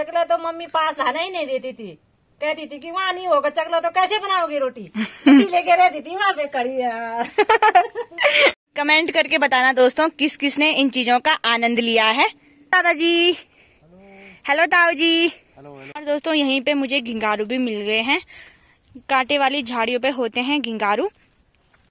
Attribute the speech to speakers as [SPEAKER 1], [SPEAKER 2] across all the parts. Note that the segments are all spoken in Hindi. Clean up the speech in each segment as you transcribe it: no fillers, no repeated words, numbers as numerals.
[SPEAKER 1] चकला तो मम्मी पास आना ही नहीं देती थी, कहती थी कि वहाँ नहीं होगा चकला तो कैसे बनाओगी रोटी, लेके रहती थी वहाँ पे खड़ी यार।
[SPEAKER 2] कमेंट करके बताना दोस्तों किस किस ने इन चीजों का आनंद लिया है। दादाजी हेलो, ताऊ जी हेलो। और दोस्तों यहीं पे मुझे घिंगारू भी मिल गए हैं, कांटे वाली झाड़ियों पे होते हैं घिंगारू।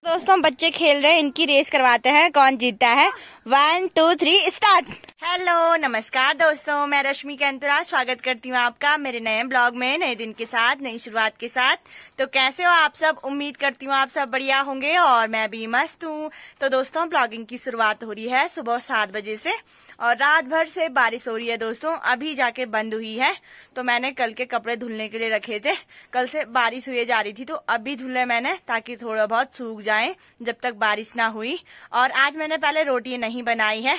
[SPEAKER 2] दोस्तों बच्चे खेल रहे हैं, इनकी रेस करवाते हैं कौन जीतता है। 1 2 3 स्टार्ट। हेलो नमस्कार दोस्तों, मैं रश्मि कैंतुरा स्वागत करती हूँ आपका मेरे नए ब्लॉग में, नए दिन के साथ, नई शुरुआत के साथ। तो कैसे हो आप सब? उम्मीद करती हूँ आप सब बढ़िया होंगे और मैं भी मस्त हूँ। तो दोस्तों ब्लॉगिंग की शुरुआत हो रही है सुबह 7 बजे से और रात भर से बारिश हो रही है दोस्तों, अभी जाके बंद हुई है। तो मैंने कल के कपड़े धुलने के लिए रखे थे, कल से बारिश हुई जा रही थी तो अभी धुले मैंने ताकि थोड़ा बहुत सूख जाए जब तक बारिश ना हुई। और आज मैंने पहले रोटी नहीं बनाई है,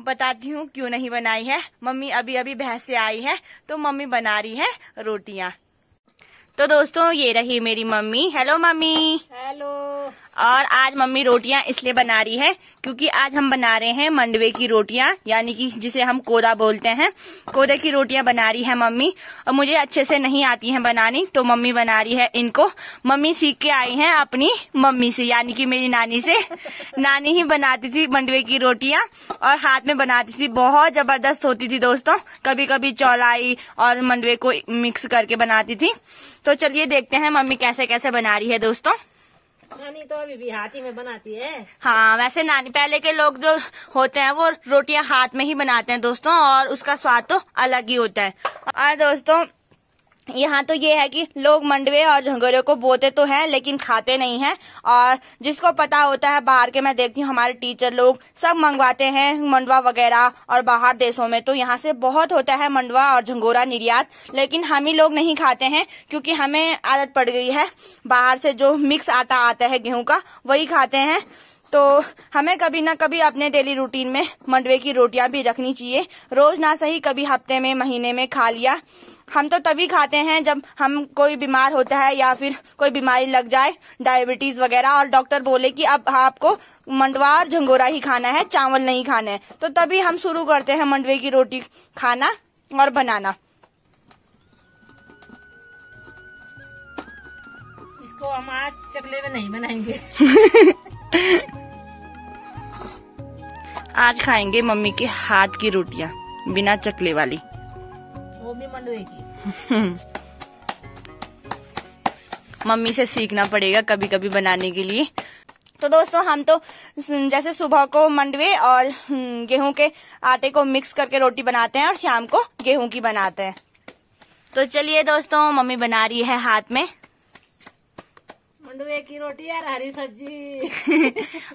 [SPEAKER 2] बताती हूँ क्यों नहीं बनाई है। मम्मी अभी अभी भैंस से आई है तो मम्मी बना रही है रोटियाँ। तो दोस्तों ये रही मेरी मम्मी। Hello mummy.
[SPEAKER 1] हेलो।
[SPEAKER 2] और आज मम्मी रोटियां इसलिए बना रही है क्योंकि आज हम बना रहे हैं मंडवे की रोटियां, यानी कि जिसे हम कोदा बोलते हैं। कोदे की रोटियां बना रही है मम्मी और मुझे अच्छे से नहीं आती हैं बनानी तो मम्मी बना रही है इनको। मम्मी सीख के आई हैं अपनी मम्मी से, यानी कि मेरी नानी से। नानी ही बनाती थी मंडवे की रोटियां और हाथ में बनाती थी, बहुत जबरदस्त होती थी दोस्तों। कभी कभी चौलाई और मंडवे को मिक्स करके बनाती थी। तो चलिए देखते हैं मम्मी कैसे कैसे बना रही है दोस्तों।
[SPEAKER 1] नानी तो अभी भी हाथ ही में बनाती है।
[SPEAKER 2] हाँ वैसे नानी, पहले के लोग जो होते हैं वो रोटियां हाथ में ही बनाते हैं दोस्तों और उसका स्वाद तो अलग ही होता है। और दोस्तों यहाँ तो ये है कि लोग मंडवे और झंगोरे को बोते तो हैं लेकिन खाते नहीं हैं। और जिसको पता होता है, बाहर के मैं देखती हूँ हमारे टीचर लोग सब मंगवाते हैं मंडवा वगैरह और बाहर देशों में तो यहाँ से बहुत होता है मंडवा और झंगोरा निर्यात, लेकिन हम ही लोग नहीं खाते हैं क्योंकि हमें आदत पड़ गई है बाहर से जो मिक्स आटा आता है गेहूं का वही खाते हैं। तो हमें कभी ना कभी अपने डेली रूटीन में मंडवे की रोटियां भी रखनी चाहिए, रोज ना सही कभी हफ्ते में महीने में खा लिया। हम तो तभी खाते हैं जब हम कोई बीमार होता है या फिर कोई बीमारी लग जाए, डायबिटीज वगैरह, और डॉक्टर बोले कि अब आपको मंडवा और झंगोरा ही खाना है, चावल नहीं खाना है, तो तभी हम शुरू करते हैं मंडवे की रोटी खाना और बनाना।
[SPEAKER 1] इसको हम आज चकले में नहीं बनाएंगे।
[SPEAKER 2] आज खाएंगे मम्मी के हाथ की रोटियां बिना चकले वाली,
[SPEAKER 1] वो भी मंडवे की।
[SPEAKER 2] मम्मी से सीखना पड़ेगा कभी कभी बनाने के लिए। तो दोस्तों हम तो जैसे सुबह को मंडवे और गेहूं के आटे को मिक्स करके रोटी बनाते हैं और शाम को गेहूं की बनाते हैं। तो चलिए दोस्तों मम्मी बना रही है हाथ में
[SPEAKER 1] मंडवे की रोटी और हरी सब्जी।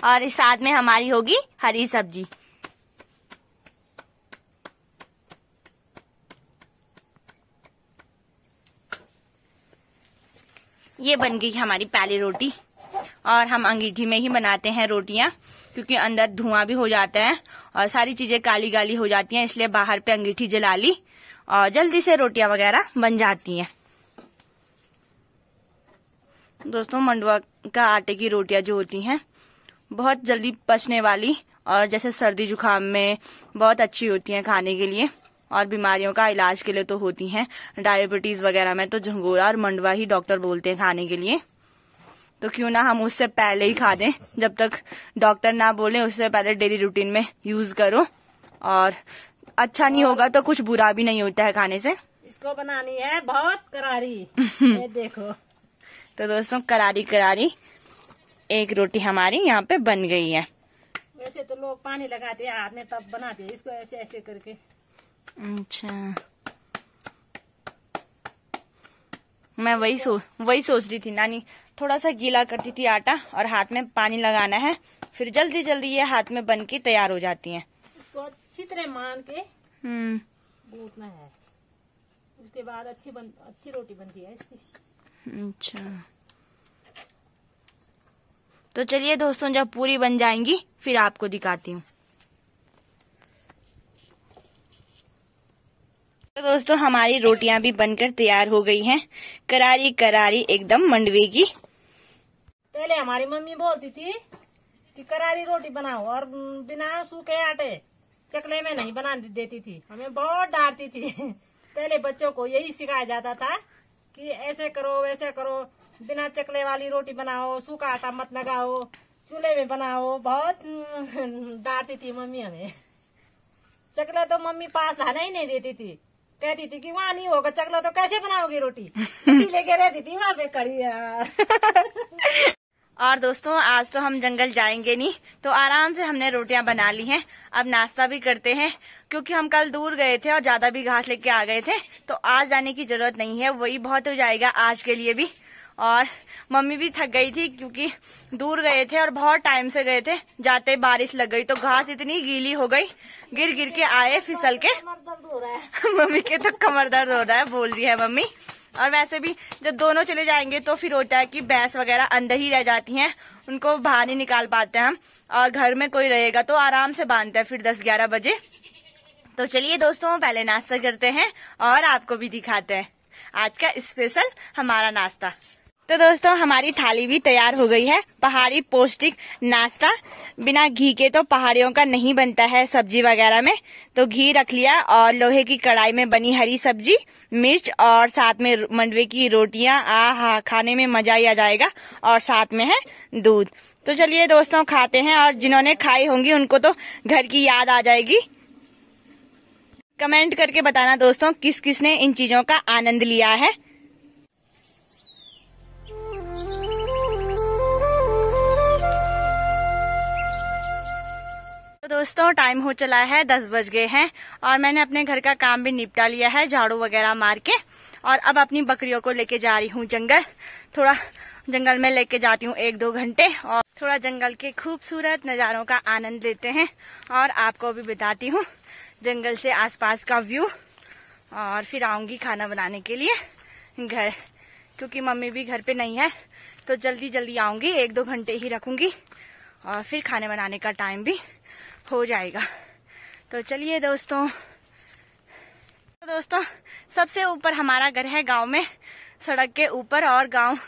[SPEAKER 2] और इस साथ में हमारी होगी हरी सब्जी। ये बन गई हमारी पहली रोटी और हम अंगीठी में ही बनाते हैं रोटियां क्योंकि अंदर धुआं भी हो जाता है और सारी चीजें काली काली हो जाती हैं, इसलिए बाहर पे अंगीठी जला ली और जल्दी से रोटियां वगैरह बन जाती हैं। दोस्तों मंडवा का आटे की रोटियां जो होती हैं बहुत जल्दी पचने वाली और जैसे सर्दी जुकाम में बहुत अच्छी होती हैं खाने के लिए और बीमारियों का इलाज के लिए तो होती हैं। डायबिटीज वगैरह में तो झंगोरा और मंडवा ही डॉक्टर बोलते हैं खाने के लिए। तो क्यों ना हम उससे पहले ही खा दें, जब तक डॉक्टर ना बोले उससे पहले डेली रूटीन में यूज करो। और अच्छा नहीं होगा तो कुछ बुरा भी नहीं होता है खाने से।
[SPEAKER 1] इसको बनानी है बहुत करारी। ये देखो।
[SPEAKER 2] तो दोस्तों करारी करारी एक रोटी हमारी यहाँ पे बन गई है।
[SPEAKER 1] वैसे तो लोग पानी लगाते हैं हाथ में तब बनाते हैं, इसको ऐसे ऐसे करके।
[SPEAKER 2] अच्छा, मैं वही सोच रही थी नानी थोड़ा सा गीला करती थी आटा और हाथ में पानी लगाना है, फिर जल्दी जल्दी ये हाथ में बन के तैयार हो जाती हैं।
[SPEAKER 1] इसको अच्छी तरह मान के गूंथना है, उसके बाद अच्छी रोटी बनती है इसकी।
[SPEAKER 2] अच्छा तो चलिए दोस्तों जब पूरी बन जाएंगी फिर आपको दिखाती हूँ। तो दोस्तों हमारी रोटियां भी बनकर तैयार हो गई हैं, करारी करारी एकदम मंडवे की।
[SPEAKER 1] पहले हमारी मम्मी बोलती थी कि करारी रोटी बनाओ और बिना सूखे आटे चकले में नहीं बना देती थी, हमें बहुत डांटती थी। पहले बच्चों को यही सिखाया जाता था कि ऐसे करो वैसे करो, बिना चकले वाली रोटी बनाओ, सूखा आटा मत लगाओ, चूल्हे में बनाओ। बहुत डांटती थी मम्मी हमें। चकला तो मम्मी पास आना ही नहीं देती थी, कहती थी कि वहाँ नहीं होगा चकला तो कैसे बनाओगी रोटी, लेके रहती थी वहाँ पे खड़ी।
[SPEAKER 2] और दोस्तों आज तो हम जंगल जाएंगे नहीं, तो आराम से हमने रोटियां बना ली हैं। अब नाश्ता भी करते हैं, क्योंकि हम कल दूर गए थे और ज्यादा भी घास लेके आ गए थे, तो आज जाने की जरूरत नहीं है, वही बहुत हो जाएगा आज के लिए भी। और मम्मी भी थक गई थी क्योंकि दूर गए थे और बहुत टाइम से गए थे, जाते बारिश लग गई तो घास इतनी गीली हो गई, गिर गिर के आए फिसल के। मम्मी के तो कमर दर्द हो रहा है बोल रही है मम्मी। और वैसे भी जब दोनों चले जाएंगे तो फिर होता है कि भैंस वगैरह अंदर ही रह जाती हैं, उनको बाहर नहीं निकाल पाते हम, और घर में कोई रहेगा तो आराम से बांधते हैं फिर 10-11 बजे। तो चलिए दोस्तों पहले नाश्ता करते हैं और आपको भी दिखाते हैं आज का स्पेशल हमारा नाश्ता। तो दोस्तों हमारी थाली भी तैयार हो गई है, पहाड़ी पौष्टिक नाश्ता। बिना घी के तो पहाड़ियों का नहीं बनता है सब्जी वगैरह में, तो घी रख लिया और लोहे की कढ़ाई में बनी हरी सब्जी, मिर्च और साथ में मंडवे की रोटियां। आहा, खाने में मजा ही आ जाएगा, और साथ में है दूध। तो चलिए दोस्तों खाते हैं, और जिन्होंने खाई होंगी उनको तो घर की याद आ जाएगी। कमेंट करके बताना दोस्तों किस किस ने इन चीजों का आनंद लिया है। तो दोस्तों टाइम हो चला है, 10 बज गए हैं, और मैंने अपने घर का काम भी निपटा लिया है झाड़ू वगैरह मार के। और अब अपनी बकरियों को लेके जा रही हूँ जंगल। थोड़ा जंगल में लेके जाती हूँ 1-2 घंटे, और थोड़ा जंगल के खूबसूरत नज़ारों का आनंद लेते हैं, और आपको भी बताती हूँ जंगल से आसपास का व्यू। और फिर आऊंगी खाना बनाने के लिए घर, क्योंकि मम्मी भी घर पे नहीं है, तो जल्दी जल्दी आऊंगी, 1-2 घंटे ही रखूंगी, और फिर खाने बनाने का टाइम भी हो जाएगा। तो चलिए दोस्तों सबसे ऊपर हमारा घर है गांव में, सड़क के ऊपर, और गांव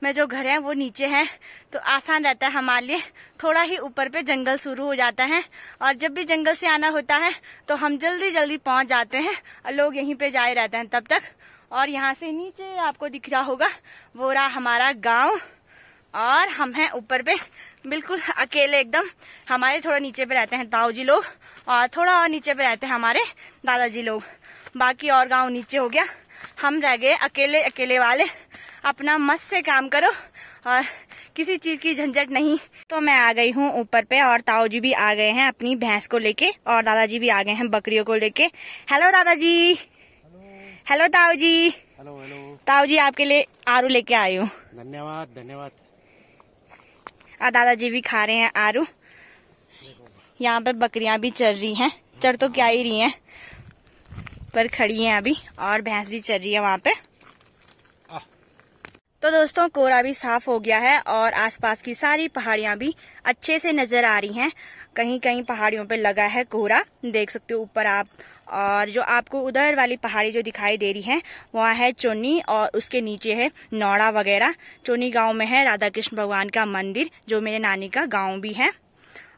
[SPEAKER 2] में जो घर है वो नीचे है, तो आसान रहता है हमारे लिए। थोड़ा ही ऊपर पे जंगल शुरू हो जाता है, और जब भी जंगल से आना होता है तो हम जल्दी जल्दी पहुंच जाते हैं, और लोग यहीं पे जाए रहते हैं तब तक। और यहाँ से नीचे आपको दिख रहा होगा वो रहा हमारा गाँव, और हम हैं ऊपर पे बिल्कुल अकेले एकदम। हमारे थोड़ा नीचे पे रहते हैं ताऊ जी लोग, और थोड़ा और नीचे पे रहते हैं हमारे दादाजी लोग। बाकी और गांव नीचे हो गया, हम रह गए अकेले अकेले वाले। अपना मस्त से काम करो और किसी चीज की झंझट नहीं। तो मैं आ गई हूँ ऊपर पे, और ताऊ जी भी आ गए हैं अपनी भैंस को लेके, और दादाजी भी आ गए हैं बकरियों को लेके। हेलो दादाजी। हेलो ताऊ जी।
[SPEAKER 3] हेलो हेलो
[SPEAKER 2] ताऊ जी आपके लिए आरू लेके आई हूँ।
[SPEAKER 3] धन्यवाद धन्यवाद।
[SPEAKER 2] और दादाजी भी खा रहे हैं आरू। यहाँ पे बकरियां भी चर रही हैं, चर तो क्या ही रही हैं पर खड़ी हैं अभी, और भैंस भी चर रही है वहाँ पे। तो दोस्तों कोहरा भी साफ हो गया है, और आसपास की सारी पहाड़ियां भी अच्छे से नजर आ रही हैं। कहीं कहीं पहाड़ियों पे लगा है कोहरा, देख सकते हो ऊपर आप। और जो आपको उधर वाली पहाड़ी जो दिखाई दे रही है वहाँ है चोनी, और उसके नीचे है नौड़ा वगैरह। चोनी गांव में है राधा कृष्ण भगवान का मंदिर, जो मेरे नानी का गांव भी है।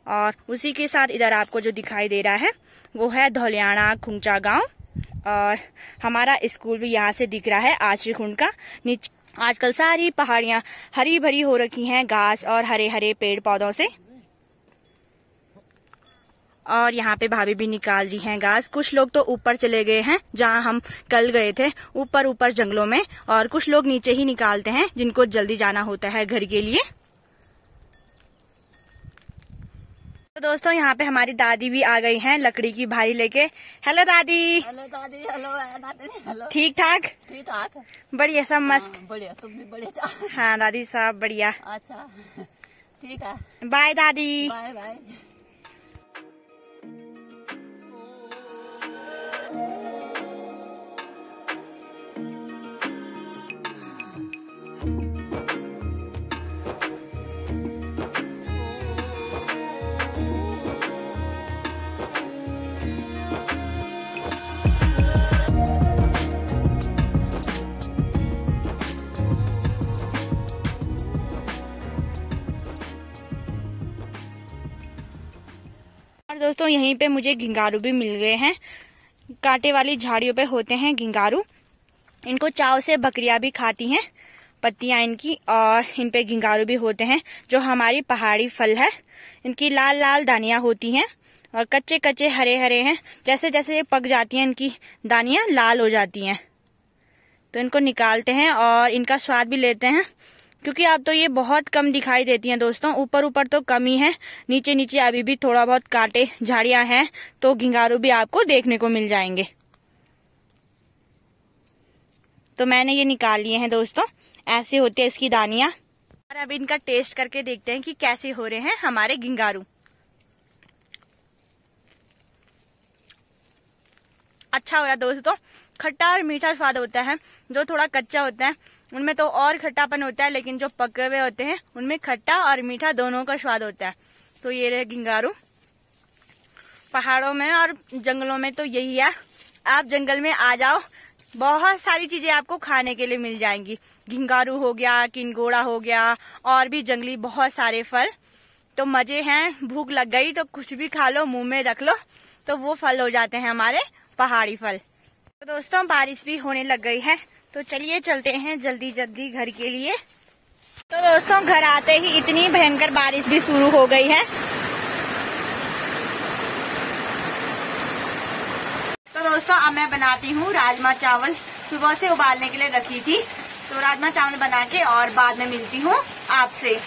[SPEAKER 2] और उसी के साथ इधर आपको जो दिखाई दे रहा है वो है धौलियाना खुंचा गांव, और हमारा स्कूल भी यहाँ से दिख रहा है आश्रीकुंड का। नीचे आजकल सारी पहाड़ियां हरी भरी हो रखी हैं घास और हरे हरे पेड़ पौधों से। और यहाँ पे भाभी भी निकाल रही हैं घास। कुछ लोग तो ऊपर चले गए हैं जहाँ हम कल गए थे, ऊपर ऊपर जंगलों में, और कुछ लोग नीचे ही निकालते हैं जिनको जल्दी जाना होता है घर के लिए। तो दोस्तों यहाँ पे हमारी दादी भी आ गई हैं लकड़ी की भारी लेके। हेलो दादी।
[SPEAKER 1] हेलो दादी। हेलो दादी। हेलो।
[SPEAKER 2] ठीक ठाक।
[SPEAKER 1] ठीक ठाक।
[SPEAKER 2] बढ़िया सब मस्त।
[SPEAKER 1] बढ़िया, तुम भी बढ़िया।
[SPEAKER 2] हाँ दादी साहब बढ़िया।
[SPEAKER 1] अच्छा ठीक है,
[SPEAKER 2] बाय दादी।
[SPEAKER 1] Bye bye.
[SPEAKER 2] दोस्तों यहीं पे मुझे घिंगारू भी मिल गए हैं, कांटे वाली झाड़ियों पे होते हैं घिंगारू। इनको चाव से बकरियां भी खाती हैं, पत्तियां इनकी, और इन पे घिंगारू भी होते हैं जो हमारी पहाड़ी फल है। इनकी लाल लाल दानियां होती हैं और कच्चे कच्चे हरे हरे हैं। जैसे जैसे ये पक जाती हैं इनकी दानियां लाल हो जाती हैं, तो इनको निकालते हैं और इनका स्वाद भी लेते हैं। क्योंकि अब तो ये बहुत कम दिखाई देती हैं दोस्तों, ऊपर ऊपर तो कम ही है, नीचे नीचे अभी भी थोड़ा बहुत कांटे झाड़ियां हैं, तो घिंगारू भी आपको देखने को मिल जाएंगे। तो मैंने ये निकाल लिए हैं दोस्तों, ऐसे होते हैं इसकी दानियां। और अब इनका टेस्ट करके देखते हैं कि कैसे हो रहे हैं हमारे घिंगारू। अच्छा हो रहा दोस्तों, खट्टा और मीठा स्वाद होता है। जो थोड़ा कच्चा होता है उनमें तो और खट्टापन होता है, लेकिन जो पके हुए होते हैं उनमें खट्टा और मीठा दोनों का स्वाद होता है। तो ये रहे घिंगारू। पहाड़ों में और जंगलों में तो यही है, आप जंगल में आ जाओ, बहुत सारी चीजें आपको खाने के लिए मिल जाएंगी। घिंगारू हो गया, किंगोड़ा हो गया, और भी जंगली बहुत सारे फल। तो मजे हैं, भूख लग गई तो कुछ भी खा लो, मुंह में रख लो, तो वो फल हो जाते हैं हमारे पहाड़ी फल। तो दोस्तों बारिश भी होने लग गई है, तो चलिए चलते हैं जल्दी जल्दी घर के लिए। तो दोस्तों घर आते ही इतनी भयंकर बारिश भी शुरू हो गई है। तो दोस्तों अब मैं बनाती हूँ राजमा चावल। सुबह से उबालने के लिए रखी थी, तो राजमा चावल बना के और बाद में मिलती हूँ आपसे।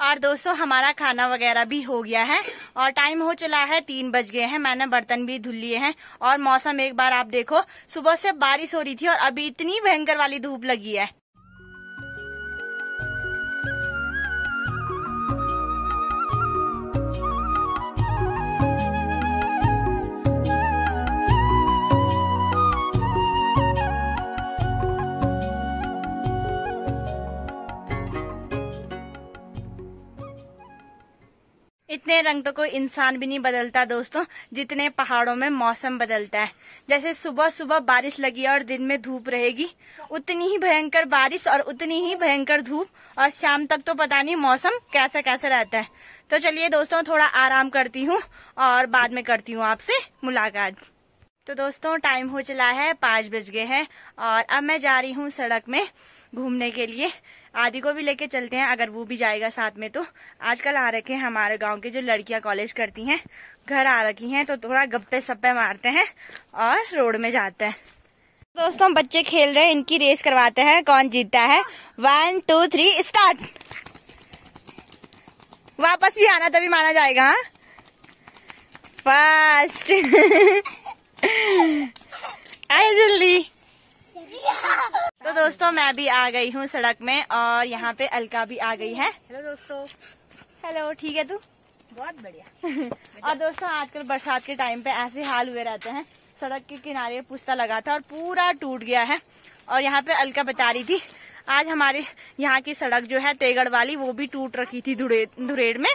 [SPEAKER 2] और दोस्तों हमारा खाना वगैरह भी हो गया है और टाइम हो चला है 3 बज गए हैं। मैंने बर्तन भी धुल लिए हैं और मौसम एक बार आप देखो, सुबह से बारिश हो रही थी और अभी इतनी भयंकर वाली धूप लगी है। इतने रंग तो कोई इंसान भी नहीं बदलता दोस्तों, जितने पहाड़ों में मौसम बदलता है। जैसे सुबह सुबह बारिश लगी और दिन में धूप रहेगी, उतनी ही भयंकर बारिश और उतनी ही भयंकर धूप, और शाम तक तो पता नहीं मौसम कैसा कैसा रहता है। तो चलिए दोस्तों थोड़ा आराम करती हूँ और बाद में करती हूँ आपसे मुलाकात। तो दोस्तों टाइम हो चला है 5 बज गए हैं और अब मैं जा रही हूँ सड़क में घूमने के लिए। आदि को भी लेके चलते हैं, अगर वो भी जाएगा साथ में। तो आजकल आ रखे हैं हमारे गांव के जो लड़कियां कॉलेज करती हैं, घर आ रखी हैं, तो थोड़ा गप्पे सप्पे मारते हैं और रोड में जाते हैं। दोस्तों बच्चे खेल रहे हैं, इनकी रेस करवाते हैं, कौन जीतता है। 1 2 3 स्टार्ट। वापस भी आना तभी माना जाएगा। फर्स्ट आए जल्दी। तो दोस्तों मैं भी आ गई हूँ सड़क में और यहाँ पे अलका भी आ गई है।
[SPEAKER 1] हेलो दोस्तों।
[SPEAKER 2] हेलो, ठीक है तू?
[SPEAKER 1] बहुत बढ़िया।
[SPEAKER 2] और दोस्तों आजकल बरसात के टाइम पे ऐसे हाल हुए रहते हैं, सड़क के किनारे पुस्ता लगा था और पूरा टूट गया है। और यहाँ पे अलका बता रही थी आज हमारे यहाँ की सड़क जो है तेगड़ वाली, वो भी टूट रखी थी धुरेड़ में,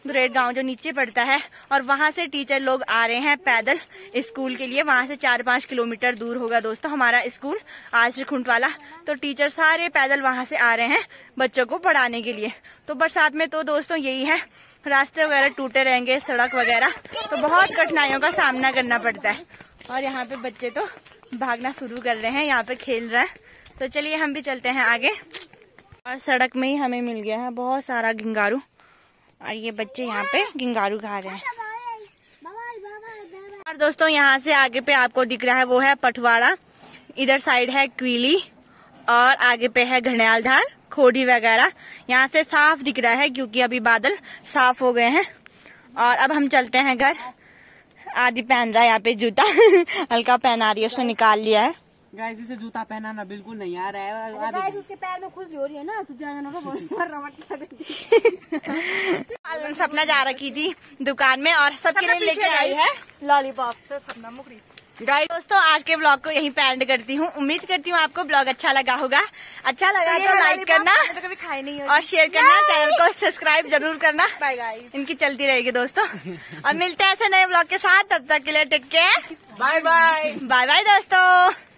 [SPEAKER 2] धुरेड़ गांव जो नीचे पड़ता है। और वहां से टीचर लोग आ रहे हैं पैदल स्कूल के लिए। वहां से 4-5 किलोमीटर दूर होगा दोस्तों हमारा स्कूल आश्रखुंट वाला। तो टीचर सारे पैदल वहां से आ रहे हैं बच्चों को पढ़ाने के लिए। तो बरसात में तो दोस्तों यही है, रास्ते वगैरह टूटे रहेंगे, सड़क वगैरह, तो बहुत कठिनाइयों का सामना करना पड़ता है। और यहाँ पे बच्चे तो भागना शुरू कर रहे हैं, यहाँ पे खेल रहे हैं। तो चलिए हम भी चलते हैं आगे। और सड़क में ही हमें मिल गया है बहुत सारा घिंगारू, और ये बच्चे यहाँ पे घिंगारू खा रहे हैं। और दोस्तों यहाँ से आगे पे आपको दिख रहा है वो है पटवाड़ा, इधर साइड है क्वीली, और आगे पे है घड़ियालधार, खोड़ी वगैरह। यहाँ से साफ दिख रहा है क्योंकि अभी बादल साफ हो गए हैं। और अब हम चलते हैं घर। आदि पहन रहा है यहाँ पे जूता हल्का पहना रही है, उसने निकाल लिया है।
[SPEAKER 3] गाइस इसे जूता पहनाना बिल्कुल नहीं आ रहा है।
[SPEAKER 1] गाइस उसके पैर में खुजली हो रही है ना, तो
[SPEAKER 2] सपना जा रखी थी दुकान में और सबके लिए लेके आई है लॉलीपॉप। तो सपना मुकरी। गाइस दोस्तों आज के ब्लॉग को यहीं पे एंड करती हूँ। उम्मीद करती हूँ आपको ब्लॉग अच्छा लगा होगा। अच्छा लगा तो लाइक करना
[SPEAKER 1] तो कभी खाई नहीं
[SPEAKER 2] और शेयर करना, चैनल को सब्सक्राइब जरूर करना।
[SPEAKER 1] बाय गाइस,
[SPEAKER 2] इनकी चलती रहेगी दोस्तों। अब मिलते हैं ऐसे नए ब्लॉग के साथ, तब तक के लिए take care,
[SPEAKER 3] bye bye.
[SPEAKER 2] Bye bye दोस्तों।